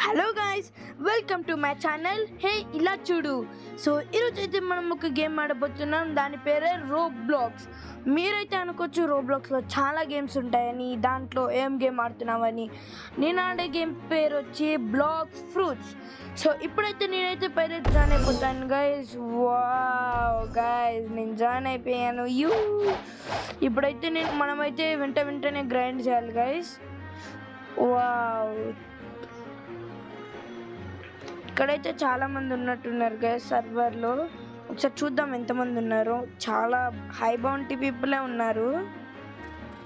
Hello guys, welcome to my channel. Hey ఇలా చూడు. So ఈరోజు అయితే మనం ఒక గేమ్ ఆడబోతున్నాం. దాని పేరే రోబ్లాక్స్. మీరైతే అనుకోవచ్చు రోబ్లాక్స్లో చాలా గేమ్స్ ఉంటాయని, దాంట్లో ఏం గేమ్ ఆడుతున్నామని. నేను ఆడే గేమ్ పేరు వచ్చి బ్లాక్స్ ఫ్రూట్స్. సో ఇప్పుడైతే నేనైతే పైన జాయిన్ అయిపోతాను గైస్. వావ్ గైస్, నేను జాయిన్ అయిపోయాను. ఇప్పుడైతే మనమైతే వెంటనే గ్రైండ్ చేయాలి గైస్. వావ్, ఇక్కడైతే చాలా మంది ఉన్నట్టున్నారు గైస్ సర్వర్లో. ఒకసారి చూద్దాం ఎంతమంది ఉన్నారు. చాలా హై బౌంటీ పీపులే ఉన్నారు.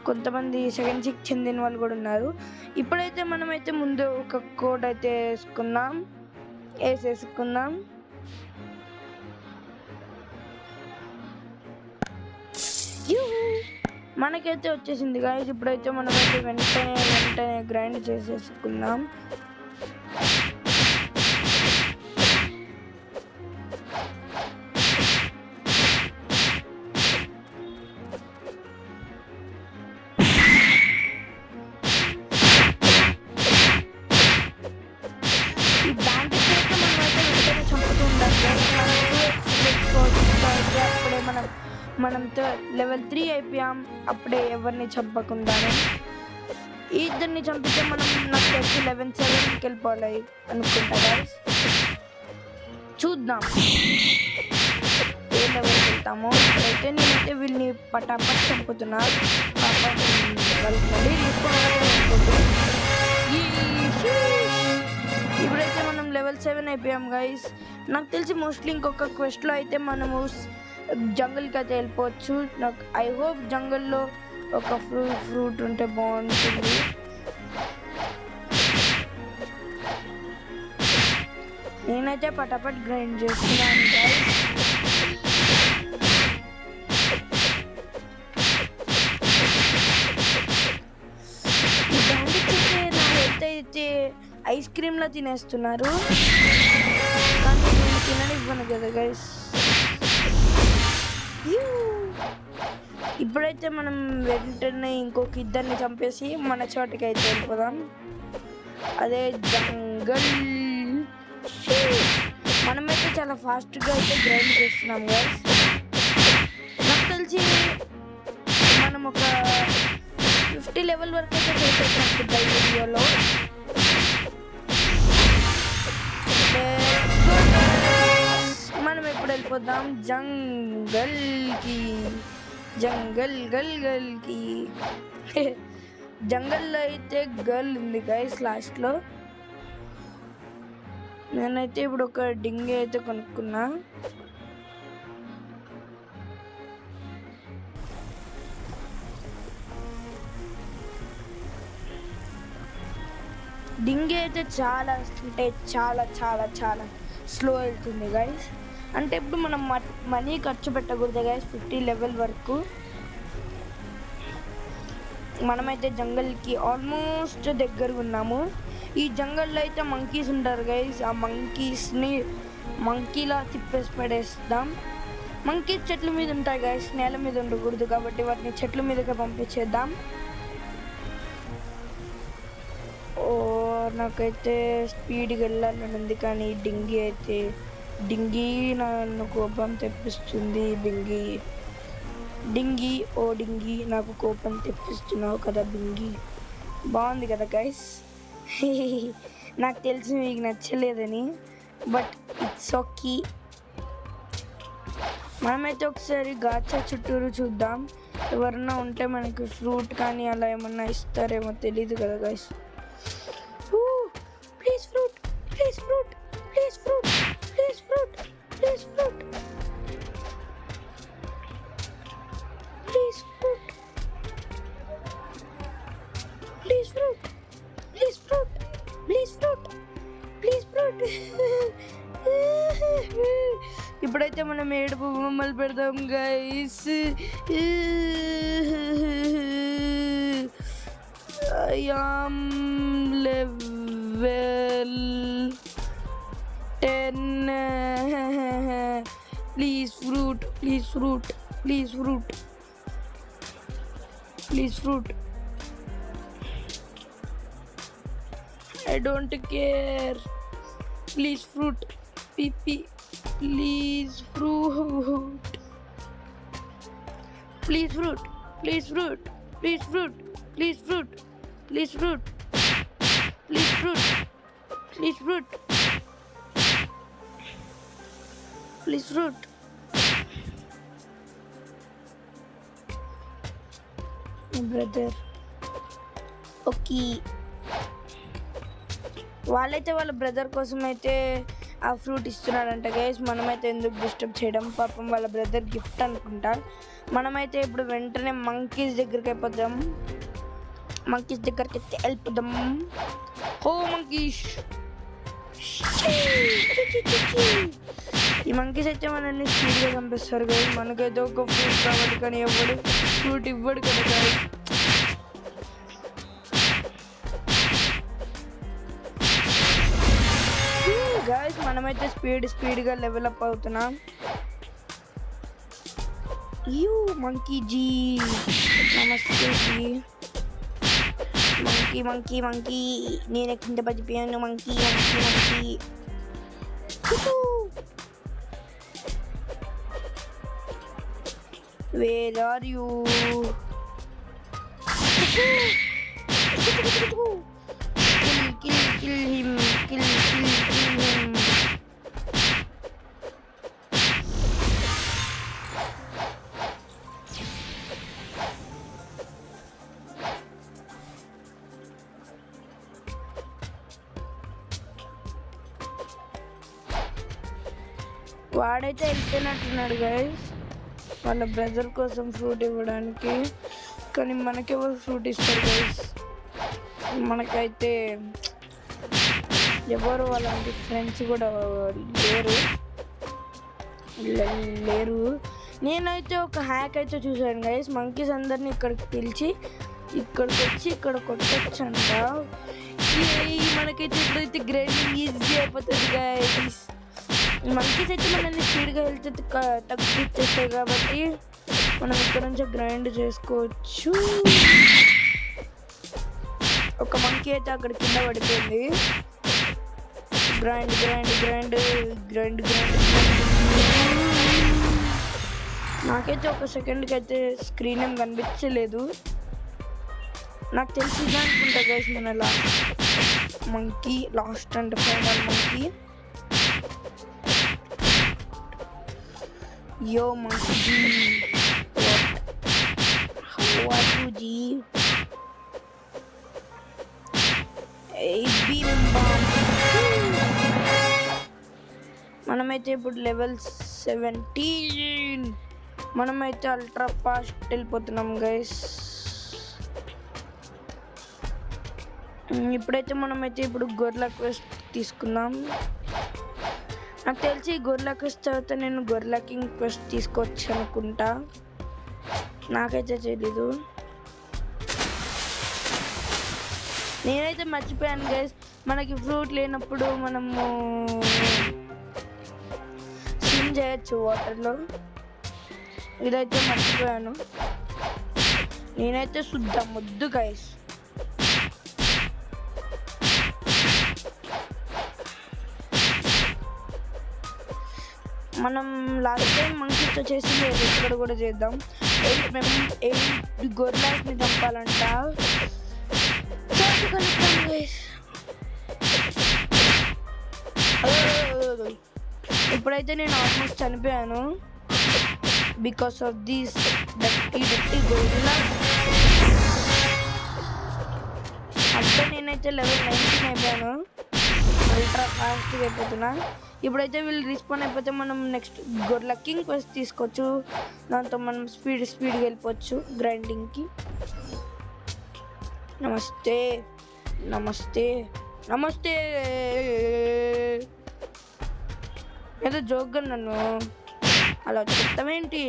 కొంతమంది సెకండ్ సిక్ చెందిన వాళ్ళు కూడా ఉన్నారు. ఇప్పుడైతే మనమైతే ముందు ఒక కోడ్ అయితే వేసేసుకుందాం. మనకైతే వచ్చేసింది గాయస్. ఇప్పుడైతే మనమైతే వెంటనే గ్రైండ్ చేసేసుకుందాం. మనంతో లెవెల్ 3 అయిపోయాం. అప్పుడే ఎవరిని చంపకుండానే ఇద్దరిని చంపితే మనం నాకు తెలిసి లెవెల్ 7కి వెళ్ళిపోవాలి అనుకుంటా గైస్. చూద్దాం ఏ లెవెల్కి వెళ్తామో. అయితే నేనైతే వీళ్ళని పటాపట్ చంపుతున్నా. వాళ్ళకి మళ్ళీ ఇప్పుడైతే మనం లెవెల్ 7 అయిపోయాం గైస్. నాకు తెలిసి మోస్ట్లీ ఇంకొక క్వెస్ట్లో అయితే మనము జంగల్కి అయితే వెళ్ళిపోవచ్చు. నాకు ఐ హోప్ జంగల్లో ఒక ఫ్రూట్ ఉంటే బాగుంటుంది. నేనైతే పటాపట్ గ్రైండ్ చేస్తున్నాను గైస్. నా హెల్త్ అయితే ఐస్ క్రీమ్లో తినేస్తున్నారు, కానీ నేను తిననివ్వను కదా గైస్. ఇప్పుడైతే మనం వెంటనే ఇంకొక ఇద్దరిని చంపేసి మన చోటుకి అయితే వెళ్ళిపోదాం. అదే జంగల్. మనమైతే చాలా ఫాస్ట్గా అయితే గ్రైండ్ చేస్తున్నాం గైస్. నాకు తెలిసి మనం ఒక 50 లెవెల్ వరకు అయితే చేసేసాం ఈ వీడియోలో. మనం ఎప్పుడు వెళ్ళిపోదాం జంగల్కి. జంగల్లో అయితే గర్ల్ ఉంది గైస్ లాస్ట్లో. నేనైతే ఇప్పుడు ఒక డింగి అయితే కొనుక్కున్నా. డింగి అయితే చాలా అంటే చాలా స్లో వెళ్తుంది గైస్. అంటే ఇప్పుడు మనం మనీ ఖర్చు పెట్టకూడదు గైస్. 50 లెవెల్ వరకు మనమైతే జంగల్కి ఆల్మోస్ట్ దగ్గరగా ఉన్నాము. ఈ జంగల్లో అయితే మంకీస్ ఉంటారు గైస్. ఆ మంకీస్ని మంకీలా తిప్పేసి పడేస్తాం. మంకీస్ చెట్ల మీద ఉంటాయి గైస్, నేల మీద ఉండకూడదు. కాబట్టి వాటిని చెట్ల మీదకి పంపించేద్దాం. నాకైతే స్పీడ్గా వెళ్ళాలని ఉంది, కానీ డింగి నన్ను కోపం తెప్పిస్తుంది. డింగి నాకు కోపం తెప్పిస్తున్నావు కదా బింగి. బాగుంది కదా గైస్. నాకు తెలిసి మీకు నచ్చలేదని, బట్ ఇట్స్ ఓకే. మనమైతే ఒకసారి గాచా చుట్టూరు చూద్దాం. ఎవరన్నా ఉంటే మనకి ఫ్రూట్ కానీ అలా ఏమన్నా ఇస్తారేమో తెలియదు కదా guys. Please fruit, please fruit, please fruit, please fruit, please fruit, please fruit, please fruit, please fruit, please fruit, please fruit. ఇప్పుడైతే మనం ఏడుపు బొమ్మలు పెడదాం guys. Level 10. Please fruit, please fruit, please fruit, please fruit. I don't care. Please fruit. PP. Please fruit. Please fruit. Please fruit. Please fruit. Please fruit. Please fruit. Please fruit. Please fruit. Please fruit. Brother. Okay. వాళ్ళైతే వాళ్ళ brother కోసం అయితే ఆ fruit ఇస్తున్నాడంట guys. మనమైతే ఎందుకు disturb చేయడం, పాపం వాళ్ళ బ్రదర్ గిఫ్ట్ అనుకుంటా. మనమైతే ఇప్పుడు వెంటనే మంకీస్ దగ్గరికి అయిపోదాం. మంకీస్ దగ్గరికి అయితే వెళ్ళిపోదాం. ఓ మంకీస్, ఈ మంకీస్ అయితే మనల్ని స్పీడ్గా చంపేస్తారు గైస్. మనకైతే ఒక ఫ్రూట్ కావాలి కానీ ఎవడు ఫ్రూట్ ఇవ్వడు కదా గైస్. గైస్ మనమైతే స్పీడ్గా లెవెల్ అప్ అవుతున్నాం. యూ మంకీ జీ, నమస్తే జీ. మంకీ మంకీ మంకీ, నేను కింద పడిపోయాను. Monkey monkey monkey. Where are you? Kill him. Kill him. వాడైతే వెళ్ళిపోయినట్టున్నాడు గైస్ వాళ్ళ బ్రదర్ కోసం ఫ్రూట్ ఇవ్వడానికి. కానీ మనకెవరు ఫ్రూట్ ఇస్తారు గైస్? మనకైతే ఎవరు అలాంటి ఫ్రెండ్స్ కూడా లేరు. నేనైతే ఒక హ్యాక్ అయితే చూసాను గైస్. మంకీస్ అందరినీ ఇక్కడికి పిలిచి ఇక్కడికి వచ్చి ఇక్కడ కొట్టచ్చు అంట. మనకైతే ఇప్పుడైతే గ్రైండింగ్ ఈజీ అయిపోతుంది గైస్. మంకీస్ అయితే మనల్ని స్పీడ్గా వెళ్తే తగ్గిచ్చేస్తాయి కాబట్టి మనం ఇక్కడ నుంచి గ్రైండ్ చేసుకోవచ్చు. ఒక మంకీ అయితే అక్కడ కింద పడిపోయింది. Grind grind grind grind grind. నాకైతే ఒక సెకండ్కి అయితే స్క్రీన్ ఏం కనిపించలేదు. నాకు తెలిసి ఇదే అనుకుంటా గైస్ మన monkey last and final monkey. Yo monkey G, how are you G? Hey beam bomb. మనమైతే ఇప్పుడు లెవెల్ 17. మనమైతే అల్ట్రా ఫాస్ట్ వెళ్ళిపోతున్నాం గైస్. ఇప్పుడైతే మనమైతే ఇప్పుడు గొర్రెల క్వెస్ట్ తీసుకుందాం. నాకు తెలిసి గొర్రెల క్వెస్ట్ తర్వాత నేను గొర్రెల కింగ్ క్వెస్ట్ తీసుకోవచ్చు అనుకుంటా. నాకైతే తెలీదు. నేనైతే మర్చిపోయాను గైస్. మనకి ఫ్రూట్ లేనప్పుడు మనము స్విమ్ చేయొచ్చు వాటర్లో. ఇదైతే మర్చిపోయాను. నేనైతే శుద్ధ ముద్దు గైస్. మనం లాస్ట్ టైం మంకీతో చేసింది ఇక్కడ కూడా చేద్దాం. 8 గొర్రెల్ని చంపాలంట. ఇప్పుడైతే నేను ఆల్మోస్ట్ చనిపోయాను బికాస్ ఆఫ్ దీస్ డర్టీ గొర్రెలా. అప్పుడు నేనైతే లెవెల్ 19 అయిపోయాను. అల్ట్రా ఫాస్ట్గా అయిపోతున్నా. ఇప్పుడైతే వీళ్ళు రిస్పాన్ అయిపోతే మనం నెక్స్ట్ గొర్రెల కింగ్ క్వెస్ట్ తీసుకోవచ్చు. దాంతో మనం స్పీడ్గా వెళ్ళిపోవచ్చు గ్రైండింగ్కి. నమస్తే నమస్తే నమస్తే. ఏదో జోక్గా నన్ను అలా చెప్తామేంటి?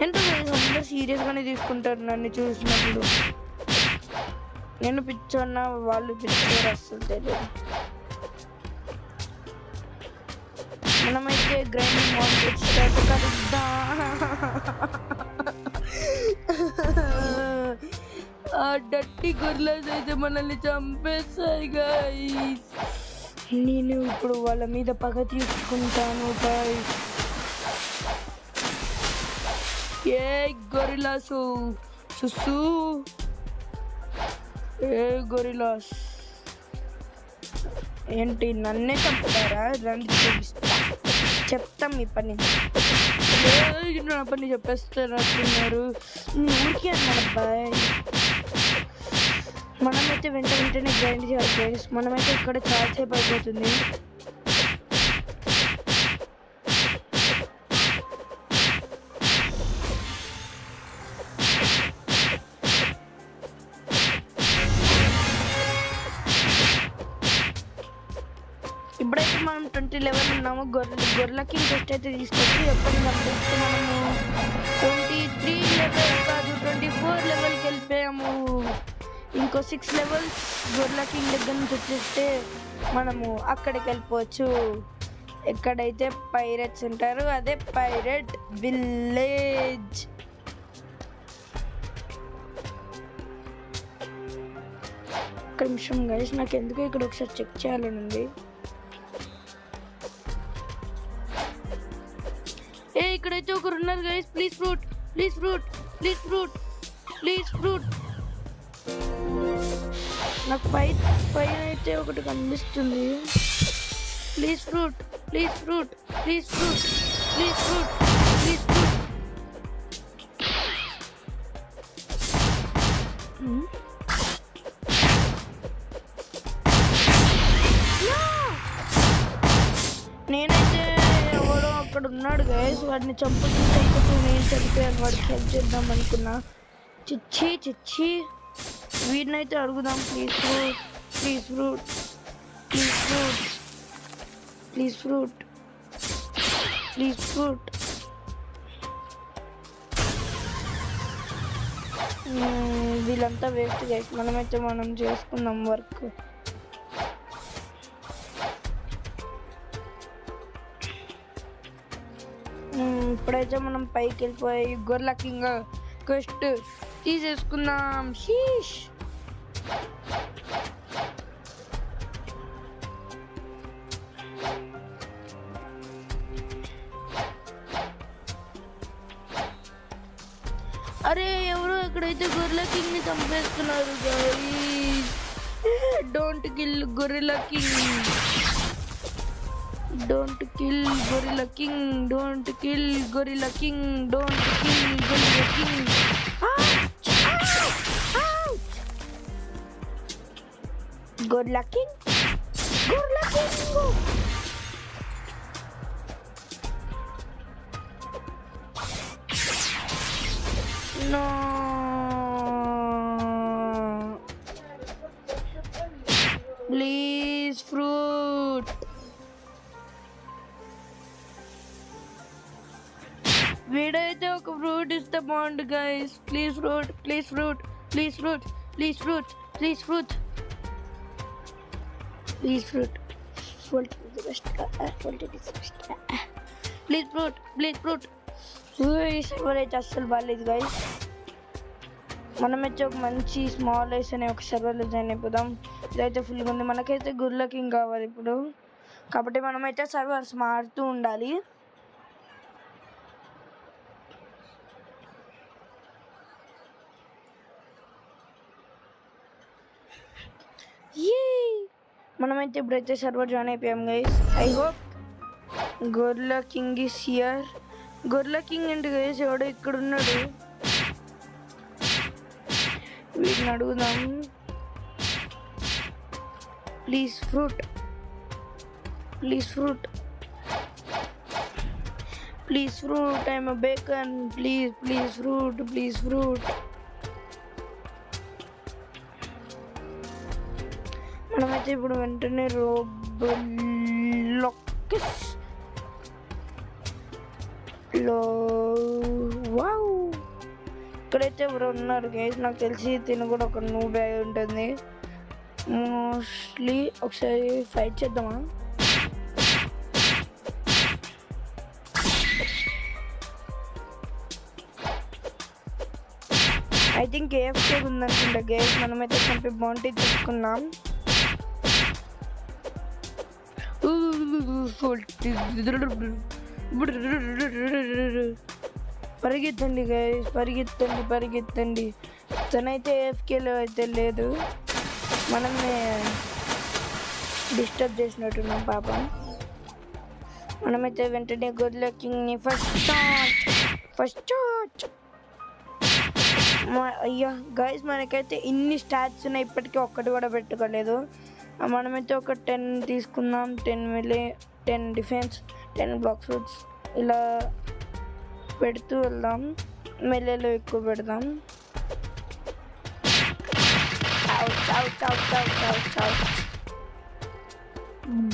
ఎంత అందరూ సీరియస్గానే తీసుకుంటారు నన్ను చూసినప్పుడు. నేను పిచ్చోన్నా వాళ్ళు పిచ్చోరు అస్సలు తెలియదు. మనమైతే గ్రైండింగ్ మాన్స్టర్ స్టార్ట్ కలుద్దాం. ఆ డట్టి గొర్రెలు అయితే మనల్ని చంపేస్తాయి గైస్. నేను ఇప్పుడు వాళ్ళ మీద పగ తీసుకుంటాను గైస్. ఏ గొరిలాసు సుసు, ఏ గొరిలాస్ ఏంటి నన్నే చంపుతారా? రండి చెప్తాం మీ పని. నా పని చెప్పేస్తున్నారు ఊరికే అన్నాడు అబ్బాయి. మనమైతే వెంటనే గ్రైండ్ చేయాలి గైస్. మనమైతే ఇక్కడ చాలాసేపు అయిపోతుంది. ఇప్పుడైతే మనం 20 లెవెల్ ఉన్నాము. గొర్రెలకి ఫస్ట్ అయితే తీసుకొచ్చి ఎప్పటి మనము 23 లెవెల్ కాదు 24 లెవెల్కి వెళ్ళిపోయాము. ఇంకో 6 లెవెల్స్ గొర్రెల కింగ్ దగ్గర నుంచి వచ్చేస్తే మనము అక్కడికి వెళ్ళిపోవచ్చు. ఎక్కడైతే పైరేట్స్ ఉంటారు అదే పైరేట్ విలేజ్. ఒక్క నిమిషం గైస్, నాకు ఎందుకు ఇక్కడ ఒకసారి చెక్ చేయాలని ఉంది. ఇక్కడైతే ఒకరు ఉన్నారు guys. Please fruit, please fruit, please fruit, please fruit. నాకు పైన అయితే ఒకటి కనిపిస్తుంది. Please fruit, please fruit, please fruit, please fruit, please fruit. నేనైతే ఎవడో అక్కడ ఉన్నాడు గైస్, వాడిని చంపుతుంటే నేను చనిపోయాను. వాడికి హెల్ప్ చేద్దాం అనుకున్నా. చిచ్చి వీడినైతే అడుగుదాం. Please fruit, please fruit, please fruit, please fruit, please fruit. వీళ్ళంతా వేస్ట్ గైస్. మనమైతే మనం చేసుకుందాం వర్క్. ఇప్పుడైతే మనం పైకి వెళ్ళిపోయి గొర్రెల కింగ్ క్వెస్ట్ తీసేసుకుందాం. షీష్. అరే ఎవరు ఎక్కడైతే గొర్రెల కింగ్ ని చంపేస్తున్నారు guys. Don't kill gorilla king, don't kill gorilla king, don't kill gorilla king, don't kill gorilla king. Gorilla king, gorilla king. No, please fruit. వీడైతే ఒక ఫ్రూట్ ఇస్తే బాగుండు guys. Please fruit, please fruit, please fruit, please fruit, please fruit, please fruit. Please fruit, please fruit. Server అయితే అస్సలు బాగాలేదు guys. మనమైతే ఒక మంచి స్మాల్ ఐస్ అనే ఒక సర్వర్లో జాయిన్ అయిపోదాం. ఇదైతే ఫుల్గా ఉంది. మనకైతే గొర్రెల కింగ్ కావాలి ఇప్పుడు, కాబట్టి మనమైతే సర్వర్స్ మారుతూ ఉండాలి. మనమైతే ఇప్పుడైతే సర్వర్ జాయిన్ అయిపోయాం గైస్. ఐ హోప్ గొర్రెల కింగ్ ఇస్ హియర్. గొర్రెల కింగ్ ఏంటి గైస్, ఎవడో ఇక్కడ ఉన్నాడు. వీటిని అడుగుదాం. Please fruit, please fruit, please fruit. I'm a bacon. Please please fruit, please fruit. మనమైతే ఇప్పుడు వెంటనే వావ్, ఇక్కడైతే ఎవరు ఉన్నారు గైస్. నాకు తెలిసి తిని కూడా ఒక నూబ్ అయి ఉంటుంది మోస్ట్లీ. ఒకసారి ఫైట్ చేద్దామా? ఐ ఐ థింక్ ఏఎఫ్కే ఉందనుకుంటా గైస్. మనమైతే చంపి బౌంటీ తీసుకున్నాం. పరిగెత్తండి గైస్, పరిగెత్తండి. తనైతే ఏఎఫ్కేలో అయితే లేదు, మనమే డిస్టర్బ్ చేసినట్టున్నాం పాపం. మనమైతే వెంటనే గొర్రెల కింగ్ని ఫస్ట్ షాట్. అయ్యా గైస్, మనకైతే ఇన్ని స్టాట్స్ ఉన్నాయి, ఇప్పటికీ ఒక్కటి కూడా పెట్టుకోలేదు. మనమైతే ఒక 10 తీసుకుందాం. 10 మెలే, 10 డిఫెన్స్, 10 బ్లాక్ షూట్స్ ఇలా పెడుతూ వెళ్దాం. మెలేలో ఎక్కువ పెడదాం.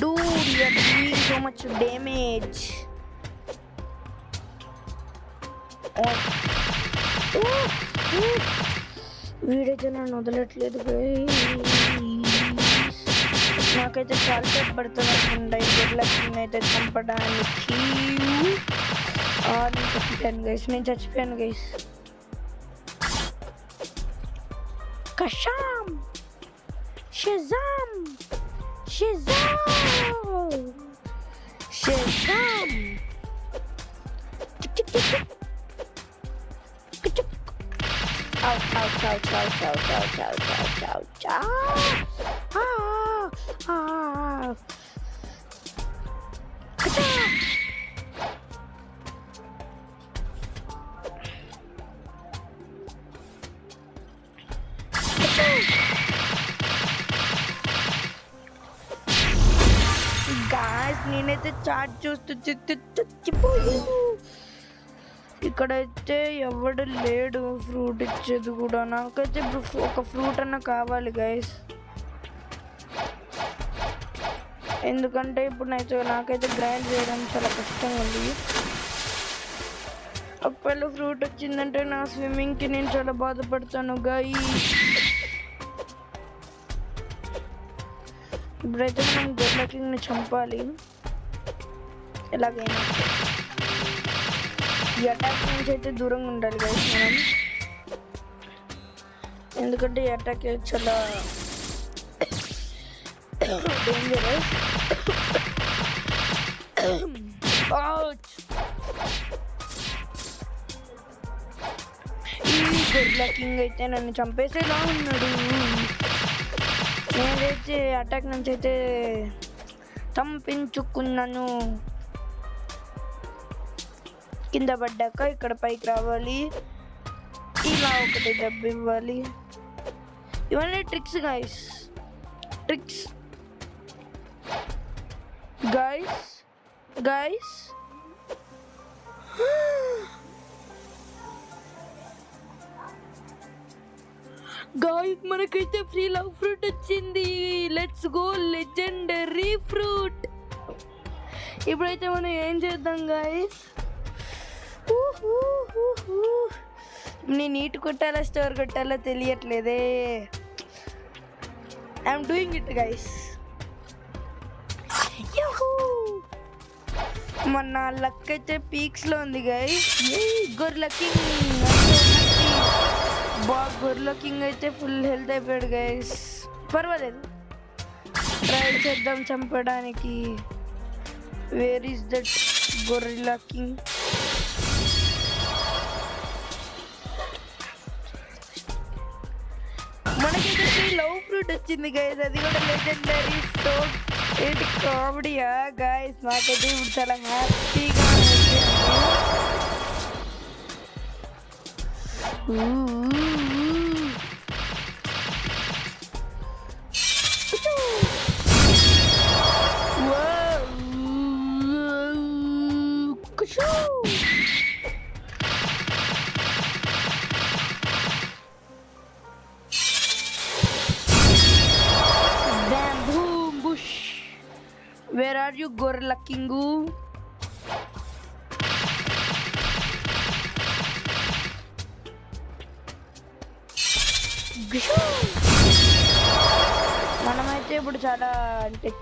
Dude, you are doing so much damage. వీడైతే నన్ను వదలట్లేదు. నాకైతే చాలా సేపు పడుతుంది అనుకుంటా ఈ గొర్రెలకి అయితే చంపడానికి. నేను చచ్చిపోయాను గైస్. కషాం షజామ్ నేనైతే చాట్ చూస్తూ చచ్చిపోయాను. ఇక్కడైతే ఎవడు లేడు ఫ్రూట్ ఇచ్చేది కూడా. నాకైతే ఒక ఫ్రూట్ అన్న కావాలి గైస్, ఎందుకంటే ఇప్పుడు నాకైతే గ్రైండ్ చేయడం చాలా కష్టంగా ఉంది. ఒకవేళ ఫ్రూట్ వచ్చిందంటే నా స్విమ్మింగ్కి నేను చాలా బాధపడతాను గైస్. ఇప్పుడైతే మనం గొర్రెల కింగ్ని చంపాలి ఎలాగైనా. ఈ అటాక్ నుంచి అయితే దూరంగా ఉండాలి గైస్ మనం, ఎందుకంటే ఈ అటాక్ చాలా డేంజరస్. ఈ గొర్రెల కింగ్ అయితే నన్ను చంపేసేలా ఉన్నాడు. నేనైతే అటాక్ నుంచి అయితే తప్పించుకున్నాను. కింద పడ్డాక ఇక్కడ పైకి రావాలి, ఇలా ఒకటి దెబ్బ ఇవ్వాలి. ఇవన్నీ tricks guys, tricks guys. Guys మనకైతే ఫ్రీ లవ్ ఫ్రూట్ వచ్చింది. Let's go, legendary fruit. ఇప్పుడైతే మనం ఏం చేద్దాం గాయ్స్, నేను నీట్ కొట్టాలా స్టోర్ కొట్టాలా తెలియట్లేదే. I'm doing it guys. మొన్న లక్ అయితే పీక్స్లో ఉంది గైస్. గొర్రెల కింగ్ గొర్రెల కింగ్ అయితే ఫుల్ హెల్త్ అయిపోయాడు గైస్. పర్వాలేదు, ట్రై చేద్దాం చంపడానికి. వేర్ ఈస్ దట్ గొర్రెల కింగ్? మనకి లవ్ ఫ్రూట్ వచ్చింది గైస్, అది కూడా లెజెండరీ. సో ఏంటి కామెడీయా గైస్? నాకైతే ఇప్పుడు చాలా హ్యాపీగా Where are you, Gorilla Kingu? మనమైతే ఇప్పుడు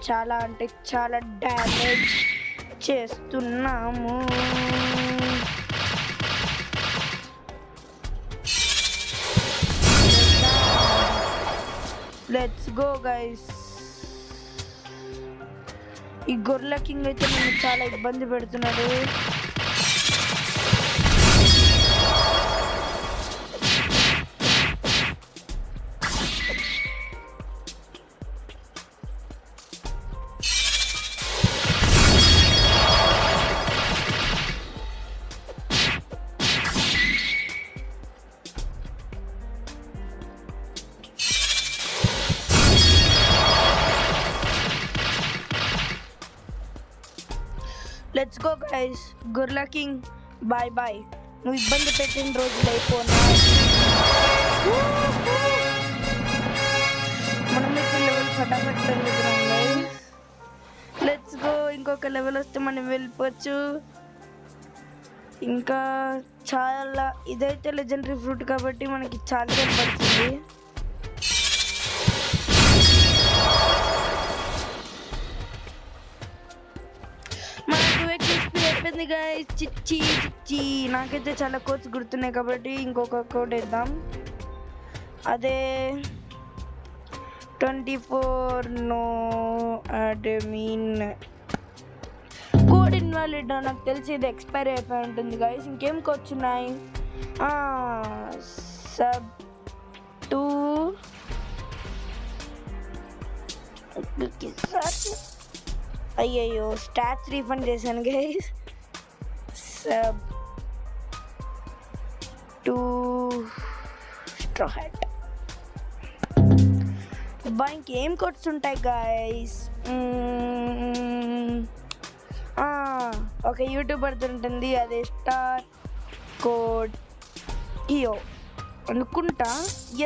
చాలా డ్యామేజ్ చేస్తున్నాము. Let's go guys. ఈ గొర్రెల కింగ్ అయితే నన్ను చాలా ఇబ్బంది పెడుతున్నాడు. Let's go guys. గొర్రెల కింగ్ బాయ్ బాయ్. నువ్వు ఇబ్బంది పెట్టిన రోజులు అయిపోనా. మనం ఇప్పుడు లెవెల్ ఫటాఫట్ పెరుగుతున్నాం గైస్. Let's go. ఇంకొక లెవెల్ వస్తే మనం వెళ్ళిపోవచ్చు. ఇంకా చాలా ఇదైతే లెజెండరీ ఫ్రూట్ కాబట్టి మనకి చాలా పడుతుంది. చిచ్చి చిచ్చి నాకైతే చాలా కోడ్స్ గుర్తున్నాయి కాబట్టి ఇంకొక కోడ్ వేద్దాం. అదే 24 నో అడ్మిన్ కోడ్ ఇన్వాలిడ్. నాకు తెలిసి ఇది ఎక్స్పైర్ అయిపోయి ఉంటుంది గైస్. ఇంకేం కోడ్స్ ఉన్నాయి? సబ్ 2 అయ్యయ్యో స్టాట్స్ రీఫండ్ చేశాను గైస్. Sub 2 straw hat. ఇంకేం కోడ్స్ ఉంటాయి గైస్? ఒక యూట్యూబర్ ఉంటుంది, అదే స్టార్ కోడ్ హియో అనుకుంటా.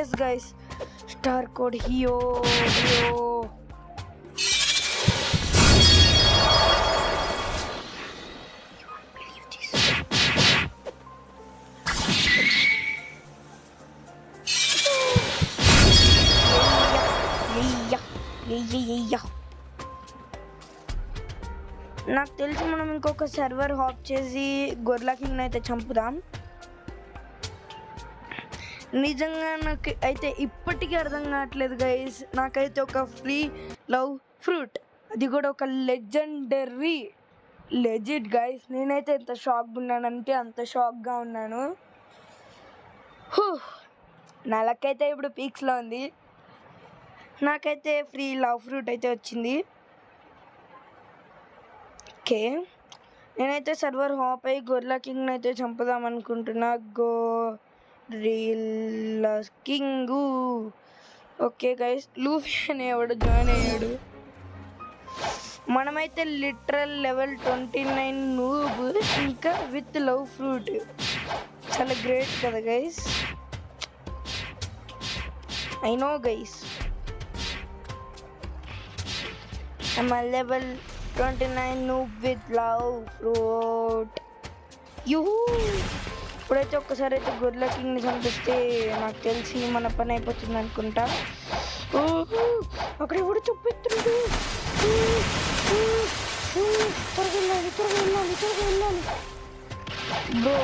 Yes guys, star code హియో. నాకు తెలిసి మనం ఇంకొక సర్వర్ హాప్ చేసి గొర్రెల కింగ్ అయితే చంపుదాం. నిజంగా నాకు అయితే ఇప్పటికీ అర్థం కావట్లేదు గైస్. నాకైతే ఒక ఫ్రీ లవ్ ఫ్రూట్, అది కూడా ఒక లెజెండరీ లెజిట్ గైస్. నేనైతే ఎంత షాక్గా ఉన్నానంటే అంత షాక్గా ఉన్నాను. నా లక్ అయితే ఇప్పుడు పీక్స్లో ఉంది. నాకైతే ఫ్రీ లవ్ ఫ్రూట్ అయితే వచ్చింది. ఓకే, నేనైతే సర్వర్ హాప్ అయ్యి గొర్రెల కింగ్ అయితే చంపుదాం అనుకుంటున్నా. గొర్రెల కింగ్. ఓకే గైస్, లూఫీ అనేవాడు జాయిన్ అయ్యాడు. మనమైతే లిటరల్ లెవెల్ 29 నూబ్, ఇంకా విత్ లవ్ ఫ్రూట్. చాలా గ్రేట్ కదా guys. I know guys. I'm a level 29 noob with love fruit. యూహూ! ఇప్పుడైతే ఒక్కసారి అయితే గొర్రెల కింగ్ని చంపిస్తే నాకు తెలిసి మన పని అయిపోతుంది అనుకుంటా. అక్కడ ఎవడు చూపిస్తున్నాడు. త్వరగా వెళ్ళాలి. బ్రో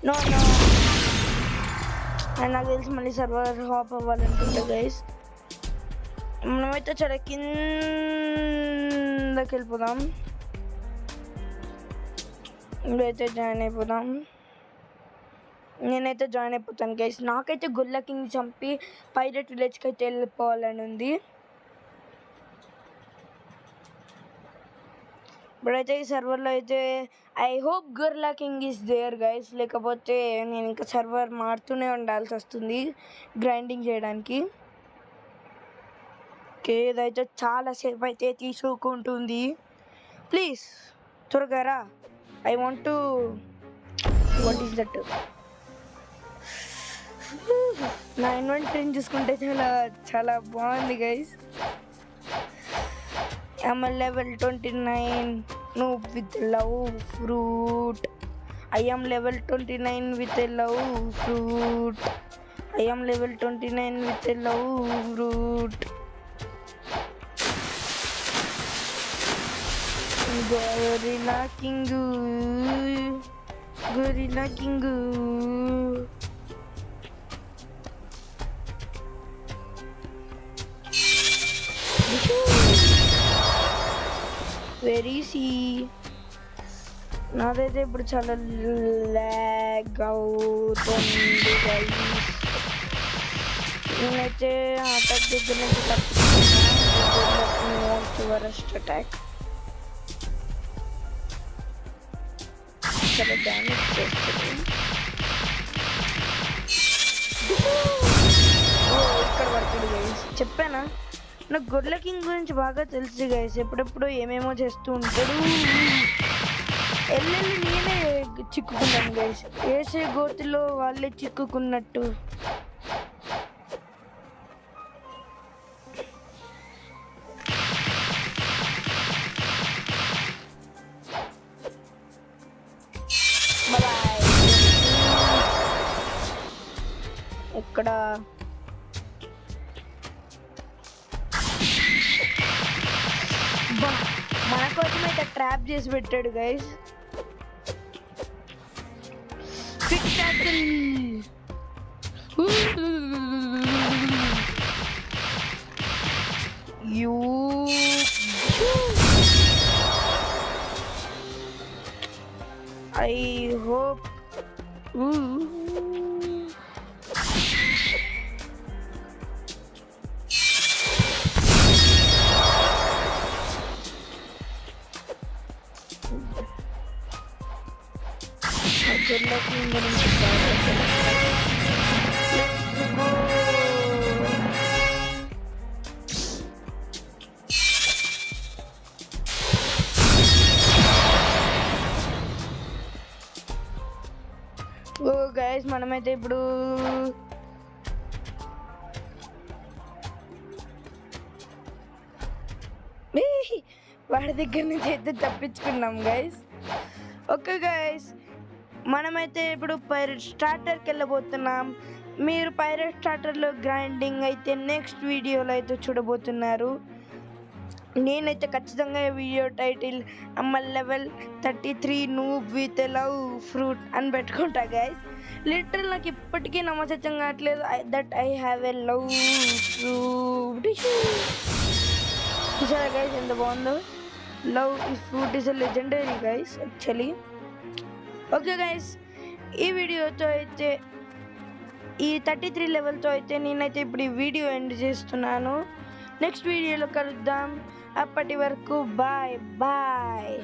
నో నాకు తెలిసి మళ్ళీ సర్వర్ హాప్ అవ్వాలనుకుంటా గైస్. మనమైతే చాలా కిందకి వెళ్ళిపోదాం. ఇప్పుడైతే జాయిన్ అయిపోదాం. నేనైతే జాయిన్ అయిపోతాను గైస్. నాకైతే గొర్రెల కింగ్ చంపి పైరేట్ విలేజ్కి అయితే వెళ్ళిపోవాలని ఉంది. ఇప్పుడైతే ఈ సర్వర్లో అయితే ఐ హోప్ గొర్రెల కింగ్ ఈస్ దేర్ గైస్. లేకపోతే నేను ఇంకా సర్వర్ మారుతూనే ఉండాల్సి వస్తుంది గ్రైండింగ్ చేయడానికి. ఓకే, ఇదైతే చాలా సేపు అయితే తీసుకుంటుంది. ప్లీజ్ త్వరగా రా. I want to what is that. నా ఇన్వెంటరీని చూసుకుంటే చాలా బాగుంది guys. I'm a level 29 noob with love fruit. I am level 29 with a love fruit. I am level 29 with a love fruit. Gorilla king gorilla king very see నాదైతే ఇప్పుడు చాలా lag అవుతుంది guys. నేనైతే attack దగ్గర నుంచి తప్పించుకున్నా. Worst attack చాలా damage చేస్తుంది. ఇక్కడ పడుతుంది గైస్. చెప్పానా నాకు గొర్రెల కింగ్ గురించి బాగా తెలుసు గైస్. ఎప్పుడెప్పుడు ఏమేమో చేస్తూ ఉంటాడు. ఎల్లెల్లి నేనే చిక్కుకున్నాను గైస్. వేసే గోతిలో వాళ్ళే చిక్కుకున్నట్టు. ఇక్కడ మన కోసం అయితే ట్రాప్ చేసి పెట్టాడు గైస్. యూ ఐ హోప్ గొర్రెల కింగ్ గురించి ఓ గైస్ మనమైతే ఇప్పుడు వాడి దగ్గర నుంచి అయితే తప్పించుకున్నాం గైస్. ఓకే గైస్ మనమైతే ఇప్పుడు పైరేట్ స్టార్టర్కి వెళ్ళబోతున్నాం. మీరు పైరేట్ స్టార్టర్లో గ్రైండింగ్ అయితే నెక్స్ట్ వీడియోలో అయితే చూడబోతున్నారు. నేనైతే ఖచ్చితంగా వీడియో టైటిల్ అమ్మ level 33 noob with love fruit అని పెట్టుకుంటా గైస్. లిటరల్ నాకు ఇప్పటికీ నమ్మసత్యం కావట్లేదు that I have a love fruit. చూసారా గైస్ ఎంత బాగుందో. Love is fruit is a legendary guys actually. Okay guys ఈ వీడియోతో అయితే ఈ 33 లెవెల్తో అయితే నేనైతే ఇప్పుడు ఈ వీడియో ఎండ్ చేస్తున్నాను. నెక్స్ట్ వీడియోలో కలుద్దాం. అప్పటి వరకు బాయ్ బాయ్.